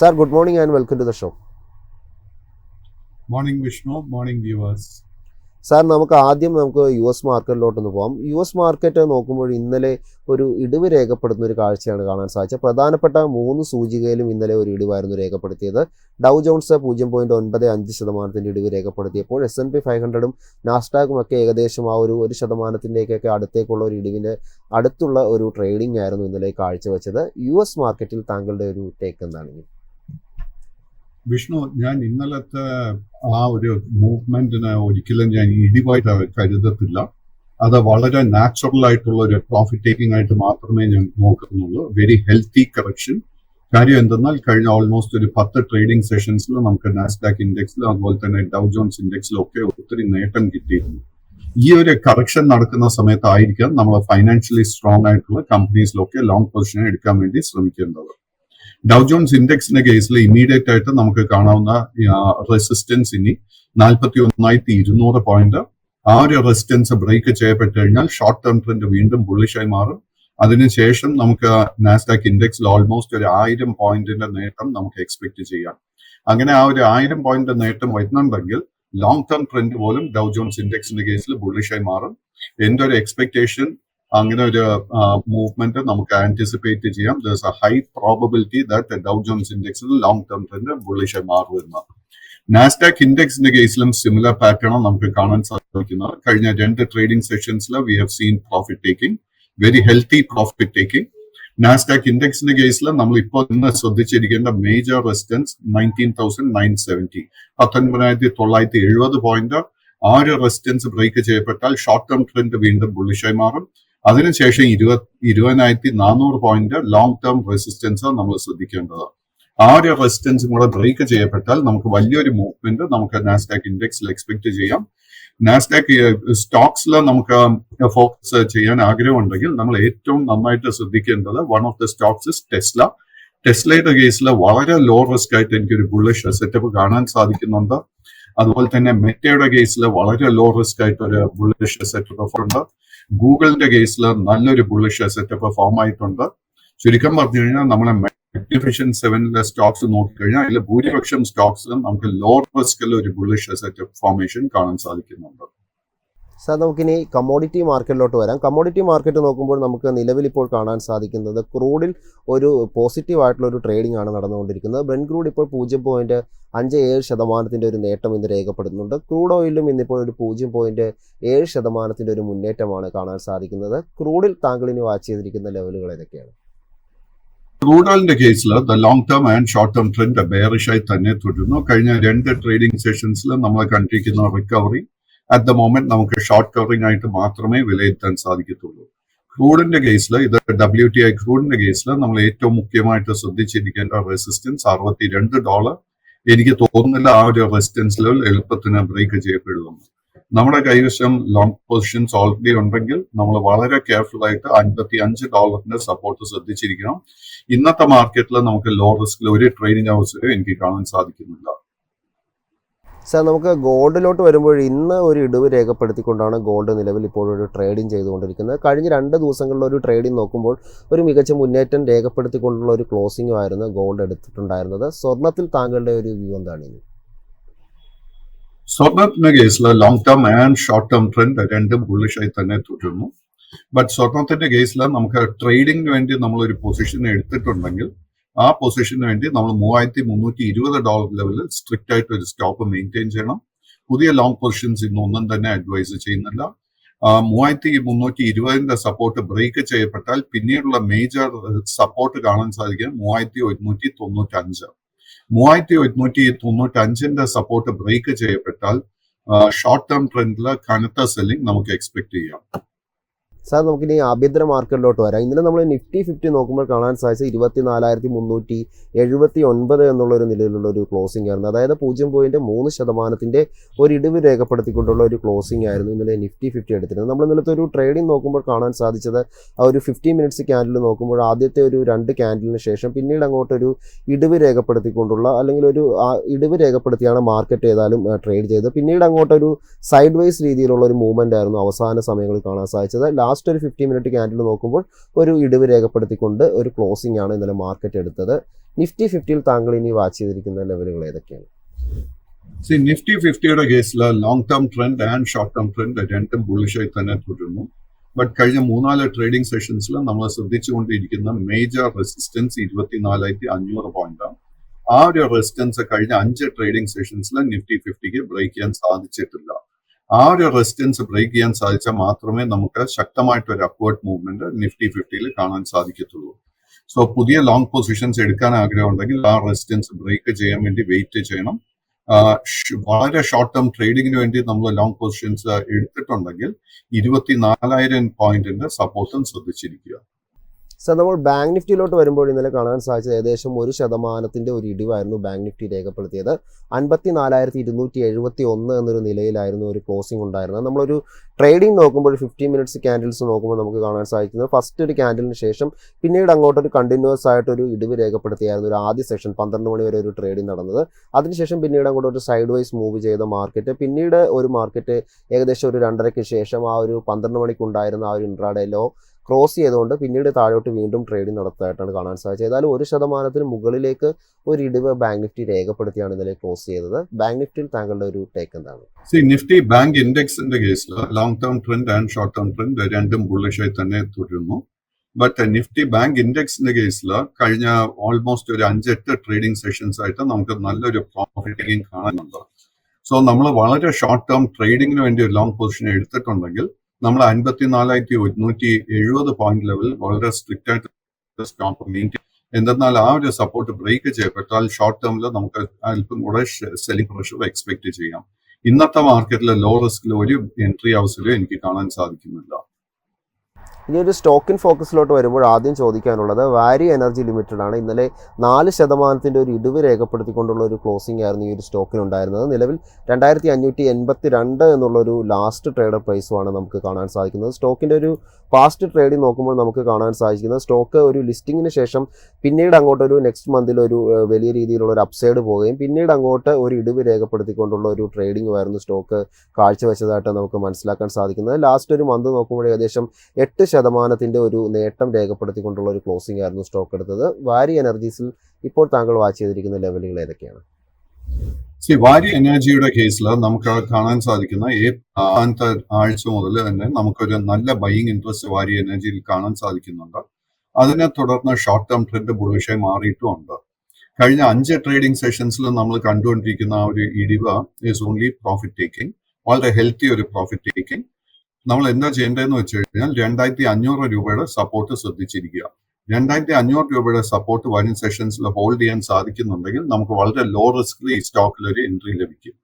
Sir, good morning and welcome to the show. Morning Vishnu, morning viewers. Sir ആദ്യം U S മാർക്കറ്റിലോട്ടൊന്ന് പോകാം. U S market നോക്കുമ്പോൾ ഇന്നലെ ഒരു ഇടിവ് രേഖപ്പെടുത്തുന്ന ഒരു കാഴ്ചയാണ് കാണാൻ സാധിച്ചത്. പ്രധാനപ്പെട്ട 3 സൂചികയിലും ഇന്നലെ ഒരു ഇടിവായിരുന്നു രേഖപ്പെടുത്തിയത്. ഡൗ ജോൺസ് 0.95% ഇടിവ് രേഖപ്പെടുത്തിയപ്പോൾ S&P 500ഉം നാസ്ഡാക്കും ഒക്കെ ഏകദേശം ആ ഒരു 1%-ലേക്കൊക്കെ അടുത്തേക്കുള്ള ഒരു ഇടിവിൻ്റെ അടുത്തുള്ള ഒരു ട്രേഡിംഗ് ആയിരുന്നു ഇന്നലെ കാഴ്ചവെച്ചത്. യു എസ് മാർക്കറ്റിൽ താങ്കളുടെ ഒരു ടേക്ക് എന്താണ്? വിഷ്ണു, ഞാൻ ഇന്നലത്തെ ആ ഒരു മൂവ്മെന്റിനെ ഒരിക്കലും ഞാൻ ഇടിവായിട്ട് കരുതത്തില്ല. അത് വളരെ നാച്ചുറൽ ആയിട്ടുള്ള ഒരു പ്രോഫിറ്റ് ടേക്കിംഗ് ആയിട്ട് മാത്രമേ ഞാൻ നോക്കുന്നുള്ളൂ. Very healthy correction. കാര്യം എന്തെന്നാൽ കഴിഞ്ഞ ഓൾമോസ്റ്റ് ഒരു 10 ട്രേഡിംഗ് സെഷൻസിൽ നമുക്ക് നാസ്ഡാക്ക് ഇൻഡെക്സിലും അതുപോലെ തന്നെ ഡൗ ജോൺസ് ഇൻഡെക്സിലും ഒക്കെ ഒത്തിരി നേട്ടം കിട്ടിയിരുന്നു. ഈ ഒരു കറക്ഷൻ നടക്കുന്ന സമയത്തായിരിക്കാം നമ്മൾ ഫൈനാൻഷ്യലി സ്ട്രോങ് ആയിട്ടുള്ള കമ്പനീസിലൊക്കെ ലോങ് പൊസിഷൻ എടുക്കാൻ വേണ്ടി ശ്രമിക്കേണ്ടത്. ഡൗ ജോൺസ് ഇൻഡെക്സിന്റെ കേസിൽ ഇമീഡിയറ്റ് ആയിട്ട് നമുക്ക് കാണാവുന്ന റെസിസ്റ്റൻസ് ഇനി 41,200 പോയിന്റ്. ആ ഒരു റെസിസ്റ്റൻസ് ബ്രേക്ക് ചെയ്യപ്പെട്ട് കഴിഞ്ഞാൽ ഷോർട്ട് ടേം ട്രെൻഡ് വീണ്ടും ബുള്ളിഷായി മാറും. അതിനുശേഷം നമുക്ക് നാസ്ഡാക്ക് ഇൻഡെക്സിൽ ഓൾമോസ്റ്റ് ഒരു 1000 പോയിന്റിന്റെ നേട്ടം നമുക്ക് എക്സ്പെക്ട് ചെയ്യാം. അങ്ങനെ ആ ഒരു 1000 പോയിന്റ് നേട്ടം വരുന്നുണ്ടെങ്കിൽ ലോങ് ടേം ട്രെൻഡ് പോലും ഡൗ ജോൺസ് ഇൻഡെക്സിന്റെ കേസിൽ ബുള്ളിഷായി മാറും. എന്റെ ഒരു എക്സ്പെക്ടേഷൻ അങ്ങനെ ഒരു മൂവ്മെന്റ് നമുക്ക് ആന്റിസിപ്പേറ്റ് ചെയ്യാം. There's a high probability that Dow Jones ഇൻഡെക്സിൽ ലോങ് ടേം ട്രെൻഡ് ബുള്ളിഷായി മാറുമെന്ന്. നാസ്ഡാക്ക് ഇൻഡെക്സിന്റെ കേസിലും സിമിലർ പാറ്റേൺ നമുക്ക് കാണാൻ സാധിക്കുന്നത്. കഴിഞ്ഞ 2 ട്രേഡിംഗ് സെഷൻസിൽ we have seen profit taking, very healthy profit taking. Nasdaq ഇൻഡെക്സിന്റെ കേസിൽ നമ്മൾ ഇപ്പോൾ ഇന്ന് ശ്രദ്ധിച്ചിരിക്കേണ്ട മേജർ റെസിസ്റ്റൻസ് 19,970, 19,970 പോയിന്റ്. ആ ഒരു റെസിസ്റ്റൻസ് ബ്രേക്ക് ചെയ്യപ്പെട്ടാൽ ഷോർട്ട് ടേം ട്രെൻഡ് വീണ്ടും ബുള്ളിഷായി മാറും. അതിനുശേഷം 20,400 പോയിന്റ് ലോങ് ടേം റെസിസ്റ്റൻസ് നമ്മൾ ശ്രദ്ധിക്കേണ്ടത്. ആ ഒരു റെസിസ്റ്റൻസ് കൂടെ ബ്രേക്ക് ചെയ്യപ്പെട്ടാൽ നമുക്ക് വലിയൊരു മൂവ്മെന്റ് നമുക്ക് നാസ്ഡാക്ക് ഇൻഡെക്സിൽ എക്സ്പെക്ട് ചെയ്യാം. നാസ്ഡാക്ക് സ്റ്റോക്സിൽ നമുക്ക് ഫോക്കസ് ചെയ്യാൻ ആഗ്രഹമുണ്ടെങ്കിൽ നമ്മൾ ഏറ്റവും നന്നായിട്ട് ശ്രദ്ധിക്കേണ്ടത് one of the stocks Tesla. ടെസ്ലയുടെ കേസിൽ വളരെ ലോ റിസ്ക് ആയിട്ട് എനിക്കൊരു ബുള്ളിഷ് സെറ്റപ്പ് കാണാൻ സാധിക്കുന്നുണ്ട്. അതുപോലെ തന്നെ മെറ്റയുടെ കേസിൽ വളരെ ലോ റിസ്ക് ആയിട്ട് ഒരു ബുള്ളിഷ് സെറ്റപ്പ് ഉണ്ട്. ഗൂഗിളിന്റെ കേസിൽ നല്ലൊരു ബുള്ളിഷ് സെറ്റപ്പ് ഫോം ആയിട്ടുണ്ട്. ചുരുക്കം പറഞ്ഞു കഴിഞ്ഞാൽ നമ്മളെ മാഗ്നിഫിഷ്യന്റ് 7 സ്റ്റോക്സ് നോക്കിക്കഴിഞ്ഞാൽ അതിൽ ഭൂരിപക്ഷം സ്റ്റോക്സിലും നമുക്ക് ലോ റിസ്കിൽ ഒരു ബുള്ളിഷ് സെറ്റപ്പ് ഫോർമേഷൻ കാണാൻ സാധിക്കുന്നുണ്ട്. സാർ, നമുക്കിനി കമ്മോഡിറ്റി മാർക്കറ്റിലോട്ട് വരാം. കമ്മോഡിറ്റി മാർക്കറ്റ് നോക്കുമ്പോൾ നമുക്ക് നിലവിൽ ഇപ്പോൾ കാണാൻ സാധിക്കുന്നത് ക്രൂഡിൽ ഒരു പോസിറ്റീവായിട്ടുള്ള ഒരു ട്രേഡിംഗ് ആണ് നടന്നുകൊണ്ടിരിക്കുന്നത്. ബ്രെന്റ് ക്രൂഡ് ഇപ്പോൾ 0.57% ഒരു നേട്ടം ഇന്ന് രേഖപ്പെടുത്തുന്നുണ്ട്. ക്രൂഡ് ഓയിലും ഇന്നിപ്പോൾ ഒരു 0.7% ഒരു മുന്നേറ്റമാണ് കാണാൻ സാധിക്കുന്നത്. ക്രൂഡിൽ താങ്കൾ ഇനി വാച്ച് ചെയ്തിരിക്കുന്ന ലെവലുകൾ ഏതൊക്കെയാണ്? ക്രൂഡ് ഓയിലിന്റെ കേസിൽ the long term and short term trend ബെയറിഷായി തന്നെ തുടരുന്നു. കഴിഞ്ഞ 2 ട്രേഡിംഗ് സെഷൻസിൽ നമ്മൾ കണ്ടിരിക്കുന്ന റിക്കവറി അറ്റ് ദ മൊമെന്റ് നമുക്ക് ഷോർട്ട് കവറിംഗ് ആയിട്ട് മാത്രമേ വിലയിരുത്താൻ സാധിക്കത്തുള്ളൂ. ക്രൂഡിന്റെ കേസിൽ ഇത് WTI ക്രൂഡിന്റെ കേസിൽ നമ്മൾ ഏറ്റവും മുഖ്യമായിട്ട് ശ്രദ്ധിച്ചിരിക്കേണ്ട റെസിസ്റ്റൻസ് $62. എനിക്ക് തോന്നുന്നില്ല ആ ഒരു റെസിസ്റ്റൻസ് ലെവൽ എളുപ്പത്തിന് ബ്രേക്ക് ചെയ്യപ്പെടുന്നു. നമ്മുടെ കൈവശം ലോങ് പൊസിഷൻസ് ഓൾറെഡി ഉണ്ടെങ്കിൽ നമ്മൾ വളരെ കെയർഫുൾ ആയിട്ട് $55 സപ്പോർട്ട് ശ്രദ്ധിച്ചിരിക്കണം. ഇന്നത്തെ മാർക്കറ്റിൽ നമുക്ക് ലോ റിസ്കിൽ ഒരു ട്രേഡിംഗ് അവസരം എനിക്ക് കാണാൻ സാധിക്കുന്നില്ല. സാർ, നമുക്ക് ഗോൾഡിലോട്ട് വരുമ്പോൾ ഇന്ന് ഒരു ഇടിവ് രേഖപ്പെടുത്തിക്കൊണ്ടാണ് ഗോൾഡ് നിലവിൽ ഇപ്പോൾ ഒരു ട്രേഡിംഗ് ചെയ്തുകൊണ്ടിരിക്കുന്നത്. കഴിഞ്ഞ 2 ദിവസങ്ങളിലെ ഒരു ട്രേഡിംഗ് നോക്കുമ്പോൾ ഒരു മികച്ച മുന്നേറ്റം രേഖപ്പെടുത്തിക്കൊണ്ടുള്ള ഒരു ക്ലോസിംഗ് ആയിരുന്നു ഗോൾഡ് എടുത്തിട്ടുണ്ടായിരുന്നത്. സ്വർണത്തിൽ താങ്കളുടെ ഒരു വ്യൂ എന്താണ്? സ്വർണത്തിന്റെ കേസിൽ long term and short term trend രണ്ടും ബുള്ളിഷായി തന്നെ തുടരുന്നു. ബട്ട് സ്വർണത്തിന്റെ കേസിൽ നമുക്ക് ട്രേഡിംഗിന് വേണ്ടി നമ്മൾ ഒരു പൊസിഷൻ എടുത്തിട്ടുണ്ടെങ്കിൽ ആ പൊസിഷന് വേണ്ടി നമ്മൾ $3,320 ലെവലിൽ സ്ട്രിക്റ്റ് ആയിട്ട് ഒരു സ്റ്റോപ്പ് മെയിൻറ്റെയിൻ ചെയ്യണം. പുതിയ ലോങ് പൊസിഷൻസ് ഇന്നൊന്നും തന്നെ അഡ്വൈസ് ചെയ്യുന്നില്ല. 3,320 സപ്പോർട്ട് ബ്രേക്ക് ചെയ്യപ്പെട്ടാൽ പിന്നീടുള്ള മേജർ സപ്പോർട്ട് കാണാൻ സാധിക്കും 3,195. 3,195 സപ്പോർട്ട് ബ്രേക്ക് ചെയ്യപ്പെട്ടാൽ ഷോർട്ട് ടേം ട്രെൻഡിൽ കനത്ത സെല്ലിംഗ് നമുക്ക് എക്സ്പെക്ട് ചെയ്യാം. സാർ, നമുക്കിനി ആഭ്യന്തര മാർക്കറ്റിലോട്ട് വരാം. ഇന്നലെ നമ്മൾ നിഫ്റ്റി 50 നോക്കുമ്പോൾ കാണാൻ സാധിച്ചത് 24,379 എന്നുള്ളൊരു നിലയിലുള്ള ഒരു ക്ലോസിംഗ് ആയിരുന്നു. അതായത് 0.3% ഒരു ഇടിവ് രേഖപ്പെടുത്തിക്കൊണ്ടുള്ള ഒരു ക്ലോസിംഗ് ആയിരുന്നു ഇന്നലെ നിഫ്റ്റി 50 എടുത്തിരുന്നത്. നമ്മൾ ഇന്നലത്തെ ഒരു ട്രേഡിംഗ് നോക്കുമ്പോൾ കാണാൻ സാധിച്ചത് ആ ഒരു 50 മിനിറ്റ്സ് ക്യാൻഡിൽ നോക്കുമ്പോൾ ആദ്യത്തെ ഒരു 2 ക്യാൻഡിലിന് ശേഷം പിന്നീട് അങ്ങോട്ടൊരു ഇടിവ് രേഖപ്പെടുത്തിക്കൊണ്ടുള്ള അല്ലെങ്കിൽ ഒരു ഇടിവ് രേഖപ്പെടുത്തിയാണ് മാർക്കറ്റ് ഏതായാലും ട്രേഡ് ചെയ്തത്. പിന്നീട് അങ്ങോട്ടൊരു സൈഡ് വൈസ് രീതിയിലുള്ള ഒരു മൂവ്മെന്റ് ആയിരുന്നു അവസാന സമയങ്ങളിൽ കാണാൻ സാധിച്ചത്. ലാസ്റ്റ് ഒരു 50 മിനിറ്റ് ക്യാൻഡിൽ നോക്കുമ്പോൾ ഒരു ഇടിവ് രേഖപ്പെടുത്തിക്കൊണ്ട് ഒരു ക്ലോസിംഗ് ആണ് ഇന്നലെ മാർക്കറ്റ് എടുത്തത്. നിഫ്റ്റി 50 താങ്കൾ ഇനി വാച്ച് ചെയ്തിരിക്കുന്ന ലെവലുകൾ ഏതൊക്കെയാണ്? നിഫ്റ്റി 50യുടെ കേസിൽ long term trend and short term trend രണ്ടും ബുള്ളിഷായി തന്നെ തുടരുന്നു. ബട്ട് കഴിഞ്ഞ 3-4 ട്രേഡിംഗ് സെഷൻസിൽ നമ്മൾ ശ്രദ്ധിച്ചുകൊണ്ടിരിക്കുന്ന മേജർ റെസിസ്റ്റൻസ് 24,500 പോയിന്റാണ്. ആ ഒരു റെസിസ്റ്റൻസ് കഴിഞ്ഞ 5 ട്രേഡിംഗ് സെഷൻസിൽ നിഫ്റ്റി 50ക്ക് ബ്രേക്ക് ചെയ്യാൻ സാധിച്ചിട്ടില്ല. ആ ഒരു റെസിസ്റ്റൻസ് ബ്രേക്ക് ചെയ്യാൻ സാധിച്ചാൽ മാത്രമേ നമുക്ക് ശക്തമായിട്ടൊരു അപ്വേർഡ് മൂവ്മെന്റ് നിഫ്റ്റി 50ൽ കാണാൻ സാധിക്കത്തുള്ളൂ. സോ പുതിയ ലോങ് പൊസിഷൻസ് എടുക്കാൻ ആഗ്രഹമുണ്ടെങ്കിൽ ആ റെസിസ്റ്റൻസ് ബ്രേക്ക് ചെയ്യാൻ വേണ്ടി വെയിറ്റ് ചെയ്യണം. വളരെ ഷോർട്ട് ടേം ട്രേഡിങ്ങിന് വേണ്ടി നമ്മൾ ലോങ് പൊസിഷൻസ് എടുത്തിട്ടുണ്ടെങ്കിൽ 24,000 പോയിന്റിന്റെ സപ്പോർട്ടും ശ്രദ്ധിച്ചിരിക്കുക. സർ, നമ്മൾ ബാങ്ക് നിഫ്റ്റിയിലോട്ട് വരുമ്പോൾ ഇന്നലെ കാണാൻ സാധിച്ചത് ഏകദേശം 1% ഒരു ഇടിവായിരുന്നു ബാങ്ക് നിഫ്റ്റി രേഖപ്പെടുത്തിയത്. 54,271 എന്നൊരു നിലയിലായിരുന്നു ഒരു ക്ലോസിംഗ് ഉണ്ടായിരുന്നത്. നമ്മളൊരു ട്രേഡിംഗ് നോക്കുമ്പോൾ 15 മിനിറ്റ്സ് ക്യാൻഡിൽസ് നോക്കുമ്പോൾ നമുക്ക് കാണാൻ സാധിക്കുന്നത് ഫസ്റ്റ് ഒരു ക്യാൻഡിലിന് ശേഷം പിന്നീട് അങ്ങോട്ടൊരു കണ്ടിന്യൂസ് ആയിട്ടൊരു ഇടിവ് രേഖപ്പെടുത്തിയായിരുന്നു ഒരു ആദ്യ സെഷൻ 12 മണി വരെ ഒരു ട്രേഡിംഗ് നടന്നത്. അതിനുശേഷം പിന്നീട് അങ്ങോട്ട് ഒരു സൈഡ് വൈസ് മൂവ് ചെയ്ത മാർക്കറ്റ്, പിന്നീട് ഒരു മാർക്കറ്റ് ഏകദേശം ഒരു 2:30 ശേഷം ആ ഒരു 12 മണിക്കുണ്ടായിരുന്ന ആ ഒരു ഇൻട്രാഡേ ലോ ക്രോസ് ചെയ്തുകൊണ്ട് പിന്നീട് താഴോട്ട് വീണ്ടും ട്രേഡിംഗ് നടത്തായിട്ടാണ് കാണാൻ സാധിച്ചത്. ഏതായാലും 1% മുകളിലേക്ക് ഒരു ഇടിവ് ബാങ്ക് നിഫ്റ്റി രേഖപ്പെടുത്തിയാണ് ഇന്നലെ ക്ലോസ് ചെയ്തത്. ബാങ്ക് നിഫ്റ്റിയിൽ താങ്കളുടെ ഒരു ടേക്ക് എന്താണ്? നിഫ്റ്റി ബാങ്ക് ഇൻഡെക്സിന്റെ കേസിൽ long term trend and short term trend രണ്ടും ബുള്ളിഷായി തന്നെ തുടരുന്നു. ബട്ട് നിഫ്റ്റി ബാങ്ക് ഇൻഡെക്സിന്റെ കേസിൽ കഴിഞ്ഞ ഓൾമോസ്റ്റ് ഒരു 5-8 ട്രേഡിംഗ് സെഷൻസ് ആയിട്ട് നമുക്ക് നല്ലൊരു പ്രോഫിറ്റ് ടേക്കിംഗ് കാണാനുണ്ട്. സോ നമ്മൾ വളരെ ഷോർട്ട് ടേം ട്രേഡിങ്ങിന് വേണ്ടി ഒരു ലോങ് പൊസിഷൻ എടുത്തിട്ടുണ്ടെങ്കിൽ നമ്മൾ 54,170 പോയിന്റ് ലെവലിൽ വളരെ സ്ട്രിക്റ്റ് ആയിട്ട് സ്റ്റോപ്പ് മെയിൻറ്റെയിൻ. എന്തെന്നാൽ ആ ഒരു സപ്പോർട്ട് ബ്രേക്ക് ചെയ്യപ്പെട്ടാൽ ഷോർട്ട് ടേമിൽ നമുക്ക് അല്പം കൂടെ സെല്ലിംഗ് പ്രഷർ എക്സ്പെക്ട് ചെയ്യാം. ഇന്നത്തെ മാർക്കറ്റിലെ ലോ റിസ്കിൽ ഒരു എൻട്രി ഹൗസിലും എനിക്ക് കാണാൻ സാധിക്കുന്നില്ല. ഇനി ഒരു സ്റ്റോക്കിൻ ഫോക്കസിലോട്ട് വരുമ്പോൾ ആദ്യം ചോദിക്കാനുള്ളത് വാരി എനർജി ലിമിറ്റഡ് ആണ്. ഇന്നലെ 4% ഒരു ഇടിവ് രേഖപ്പെടുത്തിക്കൊണ്ടുള്ള ഒരു ക്ലോസിംഗ് ആയിരുന്നു ഈ ഒരു സ്റ്റോക്കിനുണ്ടായിരുന്നത്. നിലവിൽ 2,582 എന്നുള്ളൊരു ലാസ്റ്റ് ട്രേഡർ പ്രൈസുമാണ് നമുക്ക് കാണാൻ സാധിക്കുന്നത്. സ്റ്റോക്കിൻ്റെ ഒരു പാസ്റ്റ് ട്രേഡിംഗ് നോക്കുമ്പോൾ നമുക്ക് കാണാൻ സാധിക്കുന്നത് സ്റ്റോക്ക് ഒരു ലിസ്റ്റിങ്ങിന് ശേഷം പിന്നീട് അങ്ങോട്ട് ഒരു നെക്സ്റ്റ് മന്തിൽ ഒരു വലിയ രീതിയിലുള്ള ഒരു അപ്സൈഡ് പോവുകയും പിന്നീട് അങ്ങോട്ട് ഒരു ഇടിവ് രേഖപ്പെടുത്തിക്കൊണ്ടുള്ള ഒരു ട്രേഡിംഗ് ആയിരുന്നു സ്റ്റോക്ക് കാഴ്ചവെച്ചതായിട്ട് നമുക്ക് മനസ്സിലാക്കാൻ സാധിക്കുന്നത്. ലാസ്റ്റ് ഒരു മന്ത് നോക്കുമ്പോൾ ഏകദേശം 8% ഒരു നേട്ടം രേഖപ്പെടുത്തിക്കൊണ്ടുള്ള ഒരു ക്ലോസിംഗ് ആയിരുന്നു സ്റ്റോക്ക് എടുത്തത്. വാരി എനർജീസിൽ ഇപ്പോൾ താങ്കൾ വാച്ച് ചെയ്തിരിക്കുന്ന ലെവലുകൾ ഏതൊക്കെയാണ്? വാരി എനർജിയുടെ കേസിൽ നമുക്ക് കാണാൻ സാധിക്കുന്ന ആദ്യത്തെ ആഴ്ച മുതൽ തന്നെ നമുക്കൊരു നല്ല ബൈയിങ് ഇൻട്രസ്റ്റ് വാരി എനർജിയിൽ കാണാൻ സാധിക്കുന്നുണ്ട്. അതിനെ തുടർന്ന് ഷോർട്ട് ടേം ട്രെൻഡ് ബുള്ളിഷായി മാറിയിട്ടുമുണ്ട്. കഴിഞ്ഞ 5 ട്രേഡിംഗ് സെഷൻസിൽ നമ്മൾ കണ്ടുകൊണ്ടിരിക്കുന്ന ആ ഒരു ഇടിവ് ഈസ് ഓൺലി പ്രോഫിറ്റ് ടേക്കിംഗ്, വളരെ ഹെൽത്തി ഒരു പ്രോഫിറ്റ് ടേക്കിംഗ്. നമ്മൾ എന്താ ചെയ്യേണ്ടതെന്ന് വെച്ച് കഴിഞ്ഞാൽ 2,500 രൂപയുടെ സപ്പോർട്ട് ശ്രദ്ധിച്ചിരിക്കുക. 2,500 രൂപയുടെ സപ്പോർട്ട് വരും സെഷൻസിൽ ഹോൾഡ് ചെയ്യാൻ സാധിക്കുന്നുണ്ടെങ്കിൽ നമുക്ക് വളരെ ലോ റിസ്കിൽ ഈ സ്റ്റോക്കിൽ ഒരു എൻട്രി ലഭിക്കും.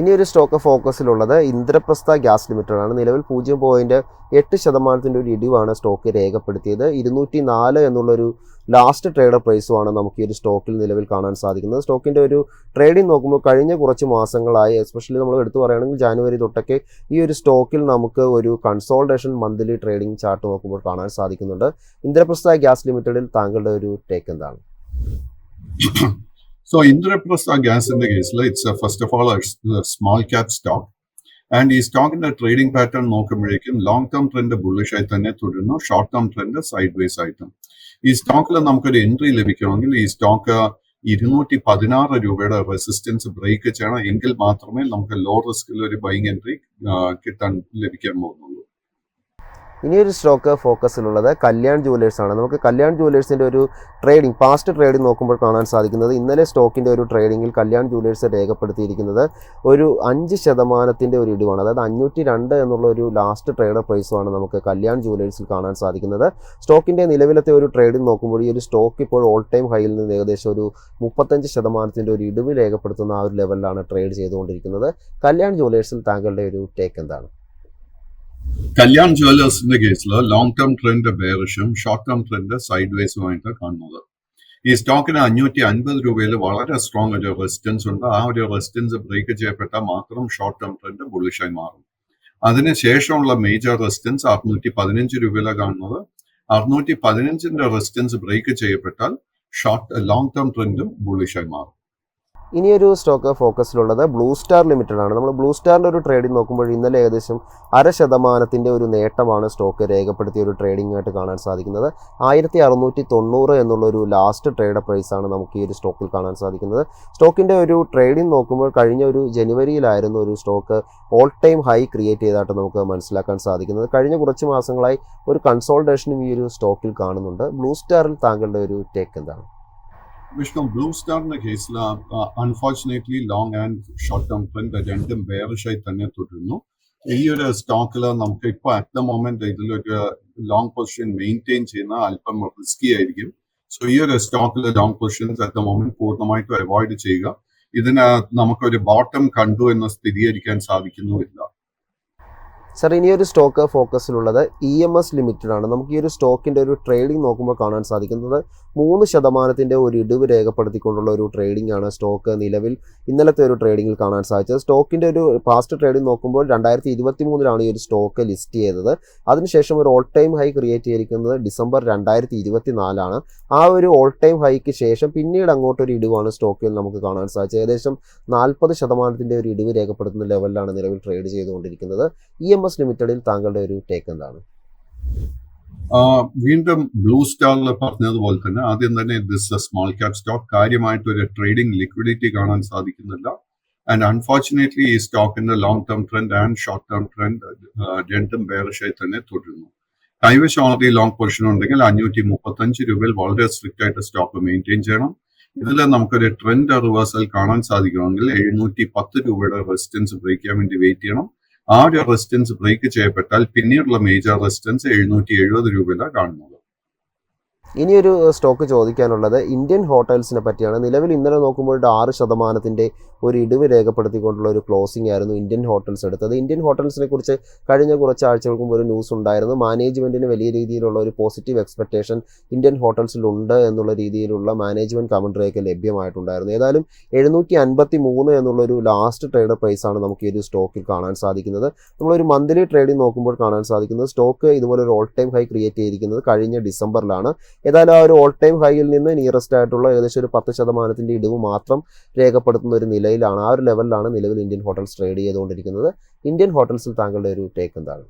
ഇനി ഒരു സ്റ്റോക്ക് ഫോക്കസിലുള്ളത് ഇന്ദ്രപ്രസ്ഥ ഗ്യാസ് ലിമിറ്റഡ് ആണ്. നിലവിൽ 0.8% ഒരു ഇടിവാണ് സ്റ്റോക്ക് രേഖപ്പെടുത്തിയത്. 204 എന്നുള്ളൊരു ലാസ്റ്റ് ട്രേഡർ പ്രൈസുമാണ് നമുക്ക് ഈ ഒരു സ്റ്റോക്കിൽ നിലവിൽ കാണാൻ സാധിക്കുന്നത്. സ്റ്റോക്കിൻ്റെ ഒരു ട്രേഡിംഗ് നോക്കുമ്പോൾ കഴിഞ്ഞ കുറച്ച് മാസങ്ങളായി, എസ്പെഷ്യലി നമ്മൾ എടുത്തു പറയുകയാണെങ്കിൽ ജാനുവരി തൊട്ടൊക്കെ ഈ ഒരു സ്റ്റോക്കിൽ നമുക്ക് ഒരു കൺസോൾട്ടേഷൻ മന്ത്ലി ട്രേഡിംഗ് ചാർട്ട് നോക്കുമ്പോൾ കാണാൻ സാധിക്കുന്നുണ്ട്. ഇന്ദ്രപ്രസ്ഥ ഗ്യാസ് ലിമിറ്റഡിൽ താങ്കളുടെ ഒരു ടേക്ക് എന്താണ്? ഇന്ദ്രപ്രസ്ഥ ഗ്യാസിന്റെ കേസിൽ it's first of all small cap stock and ഈ സ്റ്റോക്കിന്റെ ട്രേഡിംഗ് പാറ്റേൺ നോക്കുമ്പോഴേക്കും ലോങ് ടേം ട്രെൻഡ് ബുള്ളിഷായി തന്നെ തുടരുന്നു, short term trend sideways ആയിട്ടും. ഈ സ്റ്റോക്കിൽ നമുക്കൊരു എൻട്രി ലഭിക്കണമെങ്കിൽ ഈ സ്റ്റോക്ക് 216 രൂപയുടെ റെസിസ്റ്റൻസ് ബ്രേക്ക് ചെയ്യണം, എങ്കിൽ മാത്രമേ നമുക്ക് ലോ റിസ്കിൽ ഒരു ബൈങ് എൻട്രി ലഭിക്കാൻ പോകുന്നുള്ളൂ. ഇനിയൊരു സ്റ്റോക്ക് ഫോക്കസിലുള്ളത് കല്യാൺ ജുവലേഴ്സ് ആണ്. നമുക്ക് കല്യാൺ ജുവലേഴ്സിൻ്റെ ഒരു ട്രേഡിംഗ് പാസ്റ്റ് ട്രേഡിംഗ് നോക്കുമ്പോൾ കാണാൻ സാധിക്കുന്നത് ഇന്നലെ സ്റ്റോക്കിൻ്റെ ഒരു ട്രേഡിങ്ങിൽ കല്യാൺ ജുവലേഴ്സ് രേഖപ്പെടുത്തിയിരിക്കുന്നത് ഒരു 5% ഒരു ഇടിവാണ്. അതായത് 502 എന്നുള്ള ഒരു ലാസ്റ്റ് ട്രേഡർ പ്രൈസുമാണ് നമുക്ക് കല്യാൺ ജുവലേഴ്സിൽ കാണാൻ സാധിക്കുന്നത്. സ്റ്റോക്കിൻ്റെ നിലവിലത്തെ ഒരു ട്രേഡിംഗ് നോക്കുമ്പോൾ ഈ ഒരു സ്റ്റോക്ക് ഇപ്പോൾ ഓൾ ടൈം ഹൈയിൽ നിന്ന് ഏകദേശം ഒരു 35% ഒരു ഇടിവ് രേഖപ്പെടുത്തുന്ന ആ ഒരു ലെവലിലാണ് ട്രേഡ് ചെയ്തുകൊണ്ടിരിക്കുന്നത്. കല്യാൺ ജുവലേഴ്സിൽ താങ്കളുടെ ഒരു ടേക്ക് എന്താണ്? കല്യാൺ ജുവലേഴ്സിന്റെ കേസിൽ ലോങ് ടേം ട്രെൻഡ് ബെയറിഷും ഷോർട്ട് ടേം ട്രെൻഡ് സൈഡ് വേസുമായിട്ട് കാണുന്നത്. ഈ സ്റ്റോക്കിന് 550 രൂപയിൽ വളരെ സ്ട്രോങ് ഒരു റെസിസ്റ്റൻസ് ഉണ്ട്. ആ ഒരു റെസിസ്റ്റൻസ് ബ്രേക്ക് ചെയ്യപ്പെട്ടാൽ മാത്രം ഷോർട്ട് ടേം ട്രെൻഡ് ബുള്ളിഷായി മാറും. അതിനുശേഷമുള്ള മേജർ റെസിസ്റ്റൻസ് 615 രൂപയിലാണ് കാണുന്നത്. 615ന്റെ റെസിസ്റ്റൻസ് ബ്രേക്ക് ചെയ്യപ്പെട്ടാൽ ലോങ് ടേം ട്രെൻഡും ബുള്ളിഷായി മാറും. ഇനിയൊരു സ്റ്റോക്ക് ഫോക്കസിലുള്ളത് ബ്ലൂ സ്റ്റാർ ലിമിറ്റഡ് ആണ്. നമ്മൾ ബ്ലൂ സ്റ്റാറിൻ്റെ ഒരു ട്രേഡിംഗ് നോക്കുമ്പോൾ ഇന്നലെ ഏകദേശം 0.5% ഒരു നേട്ടമാണ് സ്റ്റോക്ക് രേഖപ്പെടുത്തിയ ഒരു ട്രേഡിംഗ് ആയിട്ട് കാണാൻ സാധിക്കുന്നത്. 1690 എന്നുള്ളൊരു ലാസ്റ്റ് ട്രേഡ് പ്രൈസാണ് നമുക്ക് ഈ ഒരു സ്റ്റോക്കിൽ കാണാൻ സാധിക്കുന്നത്. സ്റ്റോക്കിൻ്റെ ഒരു ട്രേഡിംഗ് നോക്കുമ്പോൾ കഴിഞ്ഞ ഒരു ജനുവരിയിലായിരുന്നു ഒരു stock all time high create ചെയ്തതായിട്ട് നമുക്ക് മനസ്സിലാക്കാൻ സാധിക്കുന്നത്. കഴിഞ്ഞ കുറച്ച് മാസങ്ങളായി ഒരു കൺസോൾട്ടേഷനും ഈ ഒരു സ്റ്റോക്കിൽ കാണുന്നുണ്ട്. ബ്ലൂ സ്റ്റാറിൽ താങ്കളുടെ ഒരു ടേക്ക് എന്താണ്? വിഷ്ണു, ബ്ലൂ സ്റ്റാറിന്റെ കേസിൽ unfortunately long and short term trend രണ്ടും ബെയറിഷായി തന്നെ തുടരുന്നു. ഈ ഒരു സ്റ്റോക്കിൽ നമുക്ക് ഇപ്പോൾ അറ്റ് ദ മൊമെന്റ് ഇതിലൊരു ലോങ് പൊസിഷൻ മെയിൻറ്റെയിൻ ചെയ്യുന്ന അല്പം റിസ്കി ആയിരിക്കും. സോ ഈ ഒരു സ്റ്റോക്കിൽ long positions at the moment പൂർണ്ണമായിട്ടും അവോയ്ഡ് ചെയ്യുക. ഇതിന് നമുക്കൊരു ബോട്ടം കണ്ടു എന്ന് സ്ഥിരീകരിക്കാൻ സാധിക്കുന്നുമില്ല. സർ, ഇനിയൊരു സ്റ്റോക്ക് ഫോക്കസിലുള്ളത് EMS ലിമിറ്റഡ് ആണ്. നമുക്ക് ഈ ഒരു സ്റ്റോക്കിൻ്റെ ഒരു ട്രേഡിംഗ് നോക്കുമ്പോൾ കാണാൻ സാധിക്കുന്നത് 3% ഒരു ഇടിവ് രേഖപ്പെടുത്തിക്കൊണ്ടുള്ള ഒരു ട്രേഡിംഗ് ആണ് സ്റ്റോക്ക് നിലവിൽ ഇന്നലത്തെ ഒരു ട്രേഡിങ്ങിൽ കാണാൻ സാധിച്ചത്. സ്റ്റോക്കിൻ്റെ ഒരു പാസ്റ്റ് ട്രേഡിംഗ് നോക്കുമ്പോൾ 2023 ഈ ഒരു സ്റ്റോക്ക് ലിസ്റ്റ് ചെയ്തത്. അതിനുശേഷം ഒരു ഓൾ ടൈം ഹൈ ക്രിയേറ്റ് ചെയ്തിരിക്കുന്നത് ഡിസംബർ 2024 ആ ഒരു ഓൾ ടൈം ഹൈക്ക് ശേഷം പിന്നീട് അങ്ങോട്ടൊരു ഇടിവാണ് സ്റ്റോക്കിൽ നമുക്ക് കാണാൻ സാധിച്ചത്. ഏകദേശം 40% ഒരു ഇടിവ് രേഖപ്പെടുത്തുന്ന ലെവലിലാണ് നിലവിൽ ട്രേഡ് ചെയ്തുകൊണ്ടിരിക്കുന്നത്. EMS ലിമിറ്റഡിൽ താങ്കളുടെ ഒരു ടേക്ക് എന്താണ്? വീണ്ടും ബ്ലൂ സ്റ്റാറിൽ പറഞ്ഞതുപോലെ തന്നെ ആദ്യം തന്നെ ദിസ് സ്മോൾ ക്യാപ് സ്റ്റോക്ക് കാര്യമായിട്ട് ഒരു ട്രേഡിംഗ് ലിക്വിഡിറ്റി കാണാൻ സാധിക്കുന്നില്ല. ആൻഡ് അൺഫോർച്ചുനേറ്റ്ലി ഈ സ്റ്റോക്കിന്റെ long term trend and short term trend രണ്ടും ബെയറിഷായി തന്നെ തുടരുന്നു. കൈവശം ഓൾറെഡി ലോങ് പൊസിഷൻ ഉണ്ടെങ്കിൽ 535 രൂപയിൽ വളരെ സ്ട്രിക്റ്റ് ആയിട്ട് സ്റ്റോക്ക് മെയിൻറ്റെയിൻ ചെയ്യണം. ഇതിൽ നമുക്കൊരു ട്രെൻഡ് റിവേഴ്സൽ കാണാൻ സാധിക്കുമെങ്കിൽ 710 രൂപയുടെ റെസിസ്റ്റൻസ് ബ്രേക്ക് ചെയ്യാൻ വേണ്ടി വെയിറ്റ് ചെയ്യണം. ആ ഒരു റെസിസ്റ്റൻസ് ബ്രേക്ക് ചെയ്യപ്പെട്ടാൽ പിന്നീടുള്ള മേജർ റെസിസ്റ്റൻസ് 770 രൂപയിലാണ് കാണുന്നത്. ഇനിയൊരു സ്റ്റോക്ക് ചോദിക്കാനുള്ളത് ഇന്ത്യൻ ഹോട്ടൽസിനെ പറ്റിയാണ്. നിലവിൽ ഇന്നലെ നോക്കുമ്പോൾ 6% ഒരു ഇടിവ് രേഖപ്പെടുത്തിക്കൊണ്ടുള്ള ഒരു ക്ലോസിംഗ് ആയിരുന്നു ഇന്ത്യൻ ഹോട്ടൽസ് എടുത്തത്. ഇന്ത്യൻ ഹോട്ടൽസിനെ കുറിച്ച് കഴിഞ്ഞ കുറച്ച് ആഴ്ചകൾക്ക് മുമ്പ് ഒരു ന്യൂസ് ഉണ്ടായിരുന്നു. മാനേജ്മെൻറ്റിന് വലിയ രീതിയിലുള്ള ഒരു പോസിറ്റീവ് എക്സ്പെക്റ്റേഷൻ ഇന്ത്യൻ ഹോട്ടൽസിലുണ്ട് എന്നുള്ള രീതിയിലുള്ള മാനേജ്മെൻറ്റ് കമൻട്രിയൊക്കെ ലഭ്യമായിട്ടുണ്ടായിരുന്നു. ഏതായാലും 753 എന്നുള്ളൊരു ലാസ്റ്റ് ട്രേഡ് പ്രൈസാണ് നമുക്ക് ഈ ഒരു സ്റ്റോക്കിൽ കാണാൻ സാധിക്കുന്നത്. നമ്മളൊരു മന്ത്ലി ട്രേഡിംഗ് നോക്കുമ്പോൾ കാണാൻ സാധിക്കുന്നത് സ്റ്റോക്ക് ഇതുപോലെ ഒരു ഓൾ ടൈം ഹൈ ക്രിയേറ്റ് ചെയ്തിരിക്കുന്നത് കഴിഞ്ഞ ഡിസംബറിലാണ്. ഏതായാലും ആ ഒരു ഓൾ ടൈം ഹൈയിൽ നിന്ന് നിയറസ്റ്റ് ആയിട്ടുള്ള ഏകദേശം ഒരു 10% ഇടിവ് മാത്രം രേഖപ്പെടുത്തുന്ന ഒരു നിലയിലാണ്, ആ ഒരു ലെവലിലാണ് നിലവിൽ ഇന്ത്യൻ ഹോട്ടൽസ് ട്രേഡ് ചെയ്തുകൊണ്ടിരിക്കുന്നത്. ഇന്ത്യൻ ഹോട്ടൽസിൽ താങ്കളുടെ ഒരു ടേക്ക് എന്താണ്?